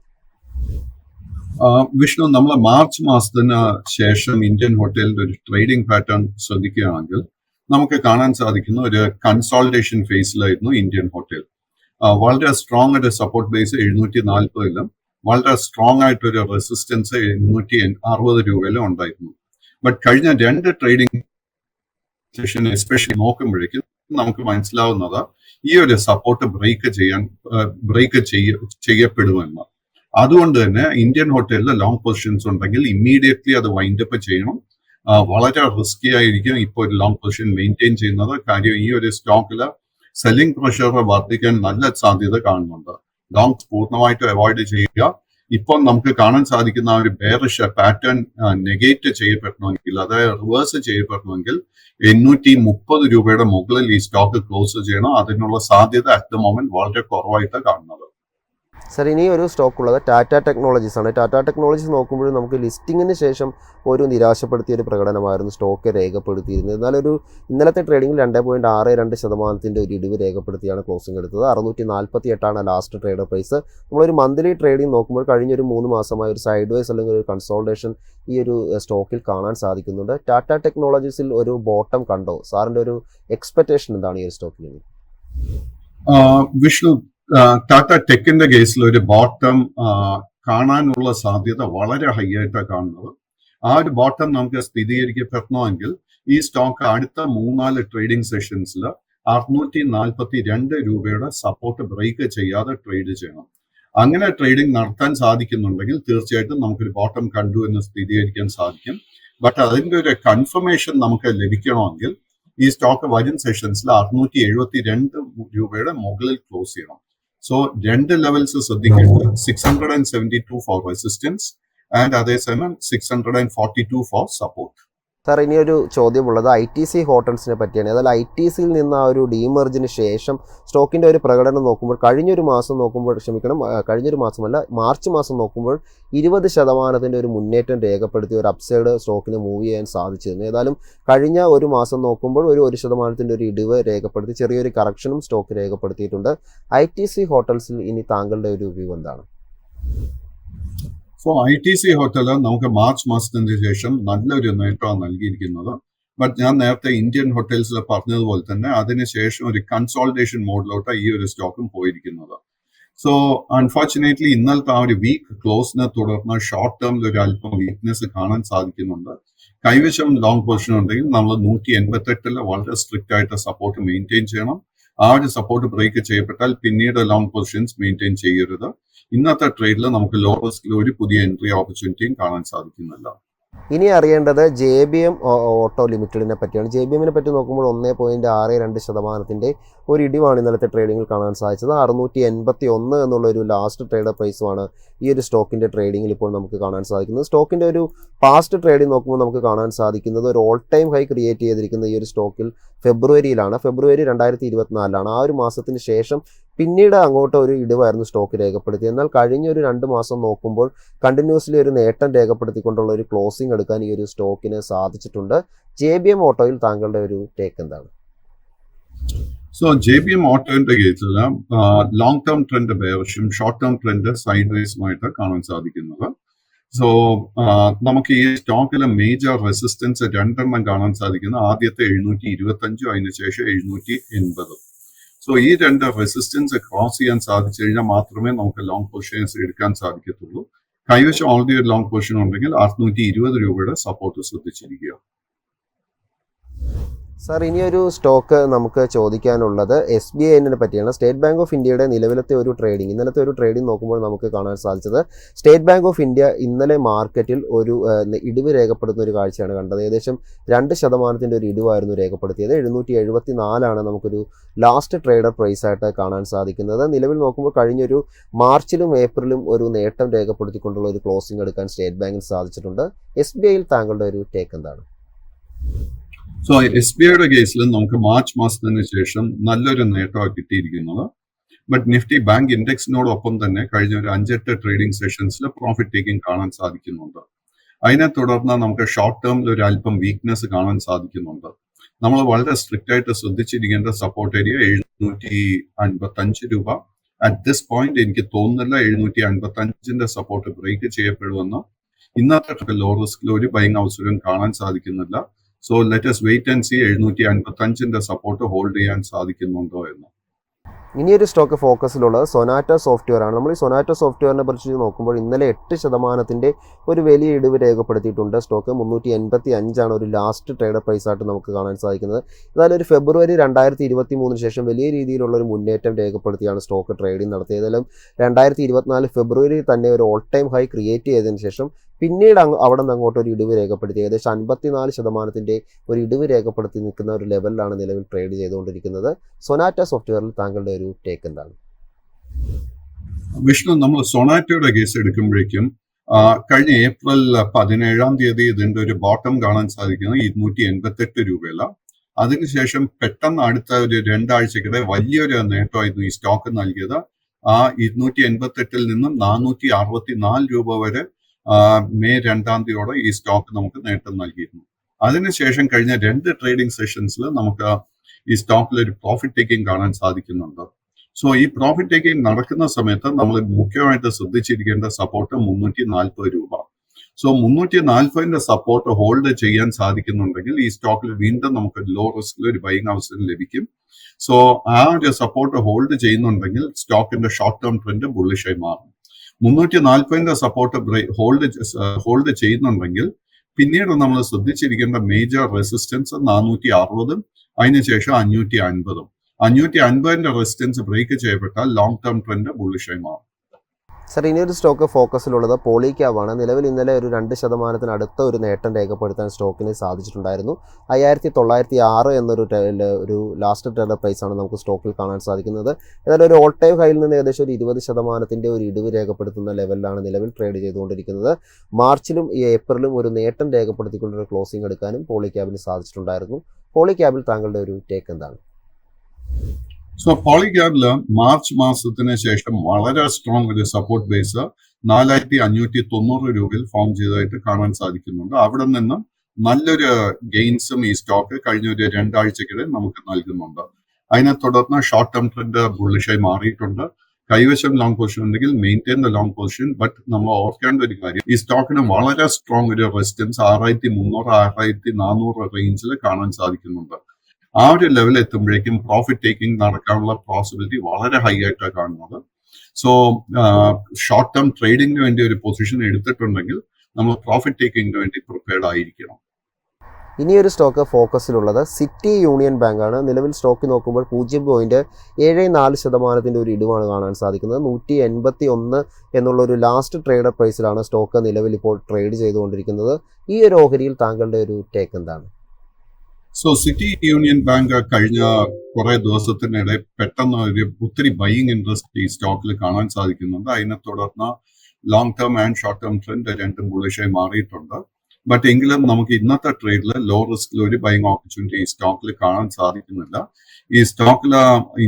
വിഷ്ണു, നമ്മൾ മാർച്ച് മാസത്തിന് ശേഷം ഇന്ത്യൻ ഹോട്ടലിന്റെ ഒരു ട്രേഡിംഗ് പാറ്റേൺ ശ്രദ്ധിക്കുകയാണെങ്കിൽ നമുക്ക് കാണാൻ സാധിക്കുന്ന ഒരു കൺസോൾട്ടേഷൻ ഫേസിലായിരുന്നു ഇന്ത്യൻ ഹോട്ടൽ. വളരെ സ്ട്രോങ് ഒരു സപ്പോർട്ട് ബേസ് 740 വളരെ സ്ട്രോങ് ആയിട്ടൊരു റെസിസ്റ്റൻസ് 860 രൂപയിലും ഉണ്ടായിരുന്നു. ബട്ട് കഴിഞ്ഞ 2 ട്രേഡിംഗ് സെഷൻ എസ്പെഷ്യലി നോക്കുമ്പോഴേക്കും നമുക്ക് മനസ്സിലാവുന്നത് ഈ ഒരു സപ്പോർട്ട് ബ്രേക്ക് ചെയ്യപ്പെടുമെന്ന്. അതുകൊണ്ട് തന്നെ ഇന്ത്യൻ ഹോട്ടലിൽ ലോങ് പൊസിഷൻസ് ഉണ്ടെങ്കിൽ ഇമ്മീഡിയറ്റ്ലി അത് വൈൻഡപ്പ് ചെയ്യണം. വളരെ റിസ്കി ആയിരിക്കും ഇപ്പോൾ ഒരു ലോങ് പൊസിഷൻ മെയിൻറ്റെയിൻ ചെയ്യുന്നത്. കാര്യം ഈ ഒരു സ്റ്റോക്കിൽ സെല്ലിംഗ് പ്രഷർ വർദ്ധിക്കാൻ നല്ല സാധ്യത കാണുന്നുണ്ട്. ലോങ്സ് പൂർണ്ണമായിട്ട് അവോയ്ഡ് ചെയ്യുക. ഇപ്പോൾ നമുക്ക് കാണാൻ സാധിക്കുന്ന ആ ഒരു ബെയറിഷ് പാറ്റേൺ നെഗേറ്റ് ചെയ്യപ്പെടണമെങ്കിൽ, അതായത് റിവേഴ്സ് ചെയ്യപ്പെടണമെങ്കിൽ 830 രൂപയുടെ മുകളിൽ ഈ സ്റ്റോക്ക് ക്ലോസ് ചെയ്യണം. അതിനുള്ള സാധ്യത അറ്റ് ദ മൊമെന്റ് വളരെ കുറവായിട്ട് കാണുന്നത്. സർ, ഇനി ഒരു സ്റ്റോക്ക് ഉള്ളത് ടാറ്റ ടെക്നോളജീസ് ആണ്. ടാറ്റ ടെക്നോളജീസ് നോക്കുമ്പോൾ നമുക്ക് ലിസ്റ്റിങ്ങിന് ശേഷം ഒരു നിരാശപ്പെടുത്തിയ ഒരു പ്രകടനമായിരുന്നു സ്റ്റോക്ക് രേഖപ്പെടുത്തിയിരുന്നത്. എന്നാലൊരു ഇന്നലത്തെ ട്രേഡിംഗിൽ 2.62% ഒരു ഇടിവ് രേഖപ്പെടുത്തിയാണ് ക്ലോസിംഗ് എടുത്തത്. 648 ലാസ്റ്റ് ട്രേഡ് പ്രൈസ്. നമ്മളൊരു മന്ത്ലി ട്രേഡിംഗ് നോക്കുമ്പോൾ കഴിഞ്ഞൊരു 3 മാസമായി ഒരു സൈഡ് വേസ് അല്ലെങ്കിൽ ഒരു കൺസോൾട്ടേഷൻ ഈ ഒരു സ്റ്റോക്കിൽ കാണാൻ സാധിക്കുന്നുണ്ട്. ടാറ്റ ടെക്നോളജീസിൽ ഒരു ബോട്ടം കണ്ടോ? സാറിൻ്റെ ഒരു എക്സ്പെക്റ്റേഷൻ എന്താണ് ഈ ഒരു സ്റ്റോക്കിൽ? വിഷ്ണു, ടാറ്റ ടെക്കിന്റെ കേസിൽ ഒരു ബോട്ടം കാണാനുള്ള സാധ്യത വളരെ ഹൈ ആയിട്ടാണ് കാണുന്നത്. ആ ഒരു ബോട്ടം നമുക്ക് സ്ഥിരീകരിക്കപ്പെടണമെങ്കിൽ ഈ സ്റ്റോക്ക് അടുത്ത 3-4 ട്രേഡിംഗ് സെഷൻസിൽ 642 രൂപയുടെ സപ്പോർട്ട് ബ്രേക്ക് ചെയ്യാതെ ട്രേഡ് ചെയ്യണം. അങ്ങനെ ട്രേഡിംഗ് നടത്താൻ സാധിക്കുന്നുണ്ടെങ്കിൽ തീർച്ചയായിട്ടും നമുക്കൊരു ബോട്ടം കണ്ടു എന്ന് സ്ഥിരീകരിക്കാൻ സാധിക്കും. ബട്ട് അതിന്റെ ഒരു കൺഫർമേഷൻ നമുക്ക് ലഭിക്കണമെങ്കിൽ ഈ സ്റ്റോക്ക് വരും സെഷൻസിൽ 672 രൂപയുടെ മുകളിൽ ക്ലോസ് ചെയ്യണം. സോ 2 ലെവൽസ് ശ്രദ്ധിക്കേണ്ടത് 672 ഫോർ റെസിസ്റ്റൻസ് ആൻഡ് അതേസമയം 642 ഫോർ സപ്പോർട്ട്. സാർ ഇനിയൊരു ചോദ്യമുള്ളത് ITC ഹോട്ടൽസിനെ പറ്റിയാണ്. അതായത് ITCയിൽ നിന്ന് ആ ഒരു ഡീമർജിന് ശേഷം സ്റ്റോക്കിൻ്റെ ഒരു പ്രകടനം നോക്കുമ്പോൾ കഴിഞ്ഞൊരു മാസമല്ല മാർച്ച് മാസം നോക്കുമ്പോൾ 20% ഒരു മുന്നേറ്റം രേഖപ്പെടുത്തി ഒരു അപ്സൈഡ് സ്റ്റോക്കിന് മൂവ് ചെയ്യാൻ സാധിച്ചിരുന്നു. ഏതായാലും കഴിഞ്ഞ ഒരു മാസം നോക്കുമ്പോൾ ഒരു 1% ഒരു ഇടിവ് രേഖപ്പെടുത്തി ചെറിയൊരു കറക്ഷനും സ്റ്റോക്ക് രേഖപ്പെടുത്തിയിട്ടുണ്ട്. ITC ഹോട്ടൽസിൽ ഇനി താങ്കളുടെ ഒരു വ്യൂ എന്താണ്? ITC ഹോട്ടൽ നമുക്ക് മാർച്ച് മാസത്തിന് ശേഷം നല്ലൊരു നേട്ടമാണ് നൽകിയിരിക്കുന്നത്. ബട്ട് ഞാൻ നേരത്തെ ഇന്ത്യൻ ഹോട്ടൽസിൽ പറഞ്ഞതുപോലെ തന്നെ അതിനുശേഷം ഒരു കൺസോൾട്ടേഷൻ മോഡിലോട്ട് ഈ ഒരു സ്റ്റോക്കും പോയിരിക്കുന്നത്. സോ അൺഫോർച്ചുനേറ്റ്ലി ഇന്നലത്തെ ആ ഒരു വീക്ക് ക്ലോസിനെ തുടർന്ന് ഷോർട്ട് ടേമിൽ ഒരു അല്പം വീക്ക്നെസ് കാണാൻ സാധിക്കുന്നുണ്ട്. കൈവശം ലോങ് പൊസിഷൻ ഉണ്ടെങ്കിൽ നമ്മൾ 188 വളരെ സ്ട്രിക്റ്റ് ആയിട്ട് സപ്പോർട്ട് മെയിൻറ്റെയിൻ ചെയ്യണം. ആ ഒരു സപ്പോർട്ട് ബ്രേക്ക് ചെയ്യപ്പെട്ടാൽ പിന്നീട് ലോങ് പൊസിഷൻസ് മെയിൻറ്റെയിൻ ചെയ്യരുത്. ഇന്നത്തെ ട്രേഡിൽ നമുക്ക് ലോ റിസ്കിൽ ഒരു പുതിയ എൻട്രി ഓപ്പർച്യൂണിറ്റിയും കാണാൻ സാധിക്കുന്നില്ല. ഇനി അറിയേണ്ടത് JBM ഓട്ടോ ലിമിറ്റഡിനെ പറ്റിയാണ്. JBMനെ പറ്റി നോക്കുമ്പോൾ 1.62% ഒരു ഇടിവാണ് ഇന്നലത്തെ ട്രേഡിങ്ങിൽ കാണാൻ സാധിച്ചത്. 681 എന്നുള്ള ഒരു ലാസ്റ്റ് ട്രേഡർ പ്രൈസുമാണ് ഈ ഒരു സ്റ്റോക്കിൻ്റെ ട്രേഡിങ്ങിൽ ഇപ്പോൾ നമുക്ക് കാണാൻ സാധിക്കുന്നത്. സ്റ്റോക്കിൻ്റെ ഒരു പാസ്റ്റ് ട്രേഡിംഗ് നോക്കുമ്പോൾ നമുക്ക് കാണാൻ സാധിക്കുന്നത് ഒരു ഓൾ ടൈം ഹൈ ക്രിയേറ്റ് ചെയ്തിരിക്കുന്ന ഈ ഒരു സ്റ്റോക്കിൽ ഫെബ്രുവരിയിലാണ്. ഫെബ്രുവരി 2024 ആ ഒരു മാസത്തിന് ശേഷം പിന്നീട് അങ്ങോട്ട് ഒരു ഇടിവായിരുന്നു സ്റ്റോക്ക് രേഖപ്പെടുത്തി. എന്നാൽ കഴിഞ്ഞ ഒരു 2 മാസം നോക്കുമ്പോൾ കണ്ടിന്യൂസ്ലി ഒരു നേട്ടം രേഖപ്പെടുത്തിക്കൊണ്ടുള്ള ഒരു ക്ലോസിംഗ് എടുക്കാൻ ഈ ഒരു സ്റ്റോക്കിന് സാധിച്ചിട്ടുണ്ട്. JBM ഓട്ടോയിൽ താങ്കളുടെ ഒരു ടേക്ക് എന്താണ്? JBM ഓട്ടോന്റെ കേസിൽ ലോങ് ടേം ട്രെൻഡ് ബെയറിഷും ഷോർട്ട് ടേം ട്രെൻഡ് സൈഡ് വേസുമായിട്ട് കാണാൻ സാധിക്കുന്നത്. നമുക്ക് ഈ സ്റ്റോക്കിലെ മേജർ റെസിസ്റ്റൻസ് 2 കാണാൻ സാധിക്കുന്നത്. ആദ്യത്തെ 725, അതിനുശേഷം 780. ഈ 2 റെസിസ്റ്റൻസ് ക്രോസ് ചെയ്യാൻ സാധിച്ചു കഴിഞ്ഞാൽ മാത്രമേ നമുക്ക് ലോങ് പൊസിഷൻസ് എടുക്കാൻ സാധിക്കത്തുള്ളൂ. കൈവശം ഓൾറെഡി ഒരു ലോങ് പൊസിഷൻ ഉണ്ടെങ്കിൽ 620 രൂപയുടെ സപ്പോർട്ട് ശ്രദ്ധിച്ചിരിക്കുക. സാർ ഇനിയൊരു സ്റ്റോക്ക് നമുക്ക് ചോദിക്കാനുള്ളത് SBIനെ പറ്റിയാണ്. സ്റ്റേറ്റ് ബാങ്ക് ഓഫ് ഇന്ത്യയുടെ നിലവിലത്തെ ഒരു ട്രേഡിംഗ് ഇന്നലത്തെ ഒരു ട്രേഡിംഗ് നോക്കുമ്പോൾ നമുക്ക് കാണാൻ സാധിച്ചത് സ്റ്റേറ്റ് ബാങ്ക് ഓഫ് ഇന്ത്യ ഇന്നലെ മാർക്കറ്റിൽ ഒരു ഇടിവ് രേഖപ്പെടുത്തുന്ന ഒരു കാഴ്ചയാണ് കണ്ടത്. ഏകദേശം 2% ഒരു ഇടിവായിരുന്നു രേഖപ്പെടുത്തിയത്. 774 നമുക്കൊരു ലാസ്റ്റ് ട്രേഡർ പ്രൈസ് ആയിട്ട് കാണാൻ സാധിക്കുന്നത്. നിലവിൽ നോക്കുമ്പോൾ കഴിഞ്ഞൊരു മാർച്ചിലും ഏപ്രിലും ഒരു നേട്ടം രേഖപ്പെടുത്തിക്കൊണ്ടുള്ള ഒരു ക്ലോസിംഗ് എടുക്കാൻ സ്റ്റേറ്റ് ബാങ്കിന് സാധിച്ചിട്ടുണ്ട്. SBIയിൽ താങ്കളുടെ ഒരു ടേക്ക് എന്താണ്? SBIയുടെ കേസിൽ നമുക്ക് മാർച്ച് മാസത്തിന് ശേഷം നല്ലൊരു നേട്ടമാണ് കിട്ടിയിരിക്കുന്നത്. ബട്ട് നിഫ്റ്റി ബാങ്ക് ഇൻഡെക്സിനോടൊപ്പം തന്നെ കഴിഞ്ഞ ഒരു 5-8 ട്രേഡിംഗ് സെഷൻസിൽ പ്രോഫിറ്റ് ടേക്കിംഗ് കാണാൻ സാധിക്കുന്നുണ്ട്. അതിനെ തുടർന്ന് നമുക്ക് ഷോർട്ട് ടേമിൽ ഒരു അല്പം വീക്ക്നെസ് കാണാൻ സാധിക്കുന്നുണ്ട്. നമ്മൾ വളരെ സ്ട്രിക്റ്റ് ആയിട്ട് ശ്രദ്ധിച്ചിരിക്കേണ്ട സപ്പോർട്ട് ഏരിയ 755 രൂപ. അറ്റ് ദിസ് പോയിന്റ് എനിക്ക് തോന്നുന്നില്ല 755 സപ്പോർട്ട് ബ്രേക്ക് ചെയ്യപ്പെടുമെന്ന്. ഇന്നത്തെ ലോ റിസ്കിൽ ഒരു ബൈങ് അവസരം കാണാൻ സാധിക്കുന്നില്ല. Let us wait and see 755 support hold ചെയ്യാൻ സാധിക്കുന്നുണ്ടോ എന്ന്. ഇനിയൊരു സ്റ്റോക്ക് ഫോക്കസിലുള്ളത് സൊനാറ്റോ സോഫ്റ്റ്വെയർ ആണ്. നമ്മൾ ഈ സൊനാറ്റോ സോഫ്റ്റ്വെയറിനെ കുറിച്ച് നോക്കുമ്പോൾ ഇന്നലെ 8% ഒരു വലിയ ഇടിവ് രേഖപ്പെടുത്തിയിട്ടുണ്ട്. സ്റ്റോക്ക് 385 ഒരു ലാസ്റ്റ് ട്രേഡർ പ്രൈസ് ആയിട്ട് നമുക്ക് കാണാൻ സാധിക്കുന്നത്. എന്നാലും ഒരു ഫെബ്രുവരി 2023 ശേഷം വലിയ രീതിയിലുള്ള ഒരു മുന്നേറ്റം രേഖപ്പെടുത്തിയാണ് സ്റ്റോക്ക് ട്രേഡിംഗ് നടത്തിയത്. ഏതായാലും 2024 ഫെബ്രുവരി തന്നെ ഒരു ഓൾ ടൈം ഹൈ ക്രിയേറ്റ് ചെയ്തതിന് ശേഷം പിന്നീട് അവിടെ നിന്ന് അങ്ങോട്ട് ഒരു ഇടിവ് രേഖപ്പെടുത്തി ഏകദേശം 54% ഒരു ഇടിവ് രേഖപ്പെടുത്തി നിൽക്കുന്ന ഒരു ലെവലിലാണ് നിലവിൽ ട്രേഡ് ചെയ്തുകൊണ്ടിരിക്കുന്നത്. സൊനാറ്റോ സോഫ്റ്റ്വെയറിൽ താങ്കളുടെ ഒരു ടേക്ക് എന്താണ്? വിഷ്ണു, നമ്മൾ സൊനാറ്റോയുടെ കേസ് എടുക്കുമ്പോഴേക്കും കഴിഞ്ഞ ഏപ്രിൽ 17 ഇതിന്റെ ഒരു ബോട്ടം കാണാൻ സാധിക്കുന്നത് 288 രൂപയല്ല. അതിനുശേഷം പെട്ടെന്ന് അടുത്ത ഒരു 2 ആഴ്ചക്കിടെ വലിയൊരു നേട്ടമായിരുന്നു ഈ സ്റ്റോക്ക് നൽകിയത്. ആ 288 നിന്നും 464 രൂപ വരെ മെയ് 2 ഈ സ്റ്റോക്ക് നമുക്ക് നേട്ടം നൽകിയിരുന്നു. അതിനുശേഷം കഴിഞ്ഞ 2 ട്രേഡിംഗ് സെഷൻസിൽ നമുക്ക് ഈ സ്റ്റോക്കിൽ ഒരു പ്രോഫിറ്റ് ടേക്കിംഗ് കാണാൻ സാധിക്കുന്നുണ്ട്. ഈ പ്രോഫിറ്റ് ടേക്കിംഗ് നടക്കുന്ന സമയത്ത് നമ്മൾ മുഖ്യമായിട്ട് ശ്രദ്ധിച്ചിരിക്കേണ്ട സപ്പോർട്ട് 340 രൂപ. 340 സപ്പോർട്ട് ഹോൾഡ് ചെയ്യാൻ സാധിക്കുന്നുണ്ടെങ്കിൽ ഈ സ്റ്റോക്കിൽ വീണ്ടും നമുക്ക് ലോ റിസ്കിൽ ഒരു ബൈങ് അവസരം ലഭിക്കും. ആ ഒരു സപ്പോർട്ട് ഹോൾഡ് ചെയ്യുന്നുണ്ടെങ്കിൽ സ്റ്റോക്കിന്റെ ഷോർട്ട് ടേം ട്രെൻഡ് ബുള്ളിഷായി മാറും. 340 സപ്പോർട്ട് ഹോൾഡ് ചെയ്യുന്നുണ്ടെങ്കിൽ പിന്നീട് നമ്മൾ ശ്രദ്ധിച്ചിരിക്കേണ്ട മേജർ റെസിസ്റ്റൻസ് 460, അതിനുശേഷം 550. 550 റെസിസ്റ്റൻസ് ബ്രേക്ക് ചെയ്യപ്പെട്ടാൽ ലോങ് ടേം ട്രെൻഡ് ബുള്ളിഷായി മാറും. സർ, ഇനിയൊരു സ്റ്റോക്ക് ഫോക്കസിലുള്ളത് പോളിക്യാബാണ്. നിലവിൽ ഇന്നലെ ഒരു 2% അടുത്ത ഒരു നേട്ടം രേഖപ്പെടുത്താൻ സ്റ്റോക്കിന് സാധിച്ചിട്ടുണ്ടായിരുന്നു. 5906 ഒരു ലാസ്റ്റ് ട്രേഡ് പ്രൈസാണ് നമുക്ക് സ്റ്റോക്കിൽ കാണാൻ സാധിക്കുന്നത്. ഏതായാലും ഒരു ഓൾ ടൈം ഹൈയിൽ നിന്ന് ഏകദേശം ഒരു 20% ഒരു ഇടിവ് രേഖപ്പെടുത്തുന്ന ലെവലിലാണ് നിലവിൽ ട്രേഡ് ചെയ്തുകൊണ്ടിരിക്കുന്നത്. മാർച്ചിലും ഏപ്രിലും ഒരു നേട്ടം രേഖപ്പെടുത്തിക്കൊണ്ടൊരു ക്ലോസിംഗ് എടുക്കാനും പോളിക്യാബിന് സാധിച്ചിട്ടുണ്ടായിരുന്നു. പോളിക്യാബിൽ താങ്കളുടെ ഒരു ടേക്ക് എന്താണ്? സോ പോളിക്യാബില് മാർച്ച് മാസത്തിന് ശേഷം വളരെ സ്ട്രോങ് ഒരു സപ്പോർട്ട് ബേസ് 4590 രൂപയിൽ ഫോം ചെയ്തതായിട്ട് കാണാൻ സാധിക്കുന്നുണ്ട്. അവിടെ നിന്നും നല്ലൊരു ഗെയിൻസും ഈ സ്റ്റോക്ക് കഴിഞ്ഞ ഒരു 2 ആഴ്ചക്കിടെ നമുക്ക് നൽകുന്നുണ്ട്. അതിനെ തുടർന്ന് ഷോർട്ട് ടേം ട്രെൻഡ് ബുള്ളിഷായി മാറിയിട്ടുണ്ട്. കൈവശം ലോങ് പൊസിഷൻ ഉണ്ടെങ്കിൽ maintain the long position. But നമ്മൾ ഓർക്കേണ്ട ഒരു കാര്യം, ഈ സ്റ്റോക്കിന് വളരെ സ്ട്രോങ് ഒരു റെസിസ്റ്റൻസ് 6300 6400 റേഞ്ചിൽ കാണാൻ സാധിക്കുന്നുണ്ട്. ആ ഒരു ലെവൽ എത്തുമ്പോഴേക്കും പ്രോഫിറ്റ് ടേക്കിംഗ് നടക്കാനുള്ള പോസിബിലിറ്റി വളരെ ഹൈ ആയിട്ടാണ് കാണുന്നത്. സോ ഷോർട്ട് ടേം ട്രേഡിംഗിന് വേണ്ടി ഒരു പൊസിഷൻ എടുത്തിട്ടുണ്ടെങ്കിൽ നമ്മൾ പ്രോഫിറ്റ് ടേക്കിംഗിന് വേണ്ടി പ്രിപ്പയർഡ് ആയിരിക്കണം. ഇനിയൊരു സ്റ്റോക്ക് ഫോക്കസിലുള്ളത് സിറ്റി യൂണിയൻ ബാങ്കാണ്. നിലവിൽ സ്റ്റോക്ക് നോക്കുമ്പോൾ 0.74% ഒരു ഇടിവാണ് കാണാൻ സാധിക്കുന്നത്. 181 എന്നുള്ളൊരു ലാസ്റ്റ് ട്രേഡർ പ്രൈസിലാണ് സ്റ്റോക്ക് നിലവിൽ ഇപ്പോൾ ട്രേഡ് ചെയ്തുകൊണ്ടിരിക്കുന്നത്. ഈ ഒരു ഓഹരിയിൽ താങ്കളുടെ ഒരു ടേക്ക് എന്താണ്? സോ സിറ്റി യൂണിയൻ ബാങ്ക് കഴിഞ്ഞ കുറെ ദിവസത്തിനിടെ പെട്ടെന്ന് ഒത്തിരി ബൈയിങ് ഇൻട്രസ്റ്റ് ഈ സ്റ്റോക്കിൽ കാണാൻ സാധിക്കുന്നുണ്ട്. അതിനെ തുടർന്ന് long term and short term trend രണ്ടും ബുള്ളിഷായി മാറിയിട്ടുണ്ട്. ബട്ട് എങ്കിലും നമുക്ക് ഇന്നത്തെ ട്രേഡിൽ ലോ റിസ്കിൽ ഒരു ബൈയിങ് ഓപ്പർച്യൂണിറ്റി ഈ സ്റ്റോക്കിൽ കാണാൻ സാധിക്കുന്നില്ല. ഈ സ്റ്റോക്കിൽ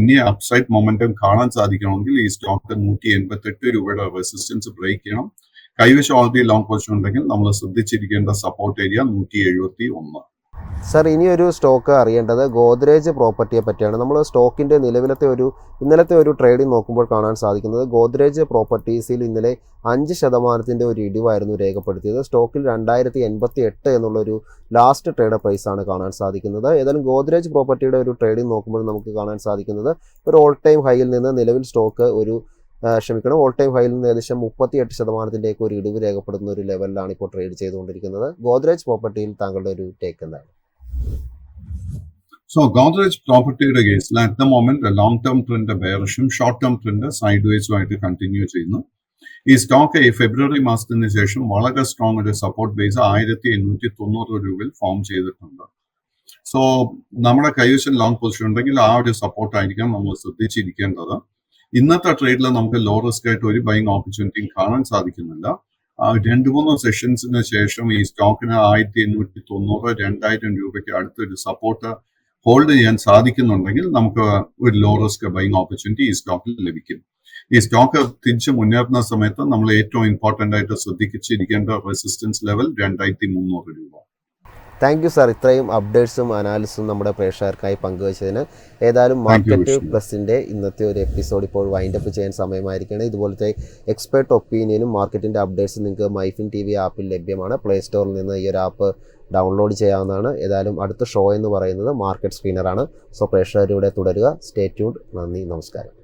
ഇനി അപ്സൈഡ് മൊമെന്റം കാണാൻ സാധിക്കണമെങ്കിൽ ഈ സ്റ്റോക്ക് 188 രൂപയുടെ റെസിസ്റ്റൻസ് ബ്രേക്ക് ചെയ്യണം. കൈവശം ഓൾറെഡി ലോങ് പൊസിഷൻ ഉണ്ടെങ്കിൽ നമ്മൾ ശ്രദ്ധിച്ചിരിക്കേണ്ട സപ്പോർട്ട് ഏരിയ 171. സർ, ഇനിയൊരു സ്റ്റോക്ക് അറിയേണ്ടത് ഗോദ്രേജ് പ്രോപ്പർട്ടിയെ പറ്റിയാണ്. നമ്മൾ സ്റ്റോക്കിൻ്റെ ഇന്നലത്തെ ഒരു ട്രേഡിംഗ് നോക്കുമ്പോൾ കാണാൻ സാധിക്കുന്നത് ഗോദ്രേജ് പ്രോപ്പർട്ടീസിൽ ഇന്നലെ 5% ഒരു ഇടിവായിരുന്നു രേഖപ്പെടുത്തിയത്. സ്റ്റോക്കിൽ 2088 എന്നുള്ളൊരു ലാസ്റ്റ് ട്രേഡ് പ്രൈസാണ് കാണാൻ സാധിക്കുന്നത്. ഏതായാലും ഗോദ്രേജ് പ്രോപ്പർട്ടിയുടെ ഒരു ട്രേഡിംഗ് നോക്കുമ്പോൾ നമുക്ക് കാണാൻ സാധിക്കുന്നത് ഒരു ഓൾ ടൈം ഹൈയിൽ നിന്ന് നിലവിൽ സ്റ്റോക്ക് ഓൾ ടൈം ഹൈയിൽ നിന്ന് ഏകദേശം 38% ഒരു ഇടിവ് രേഖപ്പെടുന്ന ഒരു ലെവലിലാണ് ഇപ്പോൾ ട്രേഡ് ചെയ്തുകൊണ്ടിരിക്കുന്നത്. ഗോദ്രേജ് പ്രോപ്പർട്ടിയിൽ താങ്കളുടെ ഒരു ടേക്ക് എന്താണ്? സോ ഗോദ്രേജ് പ്രോപ്പർട്ടിയുടെ കേസിൽ at the moment long term trend ബെയറിഷും ഷോർട്ട് ടേം ട്രെൻഡ് സൈഡ് വേസും ആയിട്ട് കണ്ടിന്യൂ ചെയ്യുന്നു. ഈ സ്റ്റോക്ക് ഈ ഫെബ്രുവരി മാസത്തിന് ശേഷം വളരെ സ്ട്രോങ് ഒരു സപ്പോർട്ട് ബേസ് 1890 രൂപയിൽ ഫോം ചെയ്തിട്ടുണ്ട്. സോ നമ്മുടെ കൈവശം ലോങ് പൊസിഷൻ ഉണ്ടെങ്കിൽ ആ ഒരു സപ്പോർട്ടായിരിക്കാം നമ്മൾ ശ്രദ്ധിച്ചിരിക്കേണ്ടത്. ഇന്നത്തെ ട്രേഡിൽ നമുക്ക് ലോ റിസ്ക് ആയിട്ട് ഒരു ബൈയിങ് ഓപ്പർച്യൂണിറ്റിയും കാണാൻ സാധിക്കുന്നില്ല. 2-3 സെഷൻസിന് ശേഷം ഈ സ്റ്റോക്കിന് 1890 2000 രൂപയ്ക്ക് അടുത്തൊരു സപ്പോർട്ട് ഹോൾഡ് ചെയ്യാൻ സാധിക്കുന്നുണ്ടെങ്കിൽ നമുക്ക് ഒരു ലോ റിസ്ക് ബൈയിങ് ഓപ്പർച്യൂണിറ്റി ഈ സ്റ്റോക്കിൽ ലഭിക്കും. ഈ സ്റ്റോക്ക് തിരിച്ച് മുന്നേറുന്ന സമയത്ത് നമ്മൾ ഏറ്റവും ഇമ്പോർട്ടന്റ് ആയിട്ട് ശ്രദ്ധിച്ചിരിക്കേണ്ട റെസിസ്റ്റൻസ് ലെവൽ 2300 രൂപ. താങ്ക് യു സാർ, ഇത്രയും അപ്ഡേറ്റ്സും അനാലിസും നമ്മുടെ പ്രേക്ഷകർക്കായി പങ്കുവച്ചതിന്. ഏതായാലും മാർക്കറ്റ് പ്ലസിൻ്റെ ഇന്നത്തെ ഒരു എപ്പിസോഡ് ഇപ്പോൾ വൈൻഡപ്പ് ചെയ്യാൻ സമയമായിരിക്കുകയാണ്. ഇതുപോലത്തെ എക്സ്പേർട്ട് ഒപ്പീനിയനും മാർക്കറ്റിൻ്റെ അപ്ഡേറ്റ്സും നിങ്ങൾക്ക് മൈഫിൻ TV ആപ്പിൽ ലഭ്യമാണ്. പ്ലേ സ്റ്റോറിൽ നിന്ന് ഈ ഒരു ആപ്പ് ഡൗൺലോഡ് ചെയ്യാവുന്നതാണ്. ഏതായാലും അടുത്ത ഷോ എന്ന് പറയുന്നത് മാർക്കറ്റ് സ്പിന്നറാണ്. സോ പ്രേക്ഷകരുടെ തുടരുക. Stay tuned. നന്ദി, നമസ്കാരം.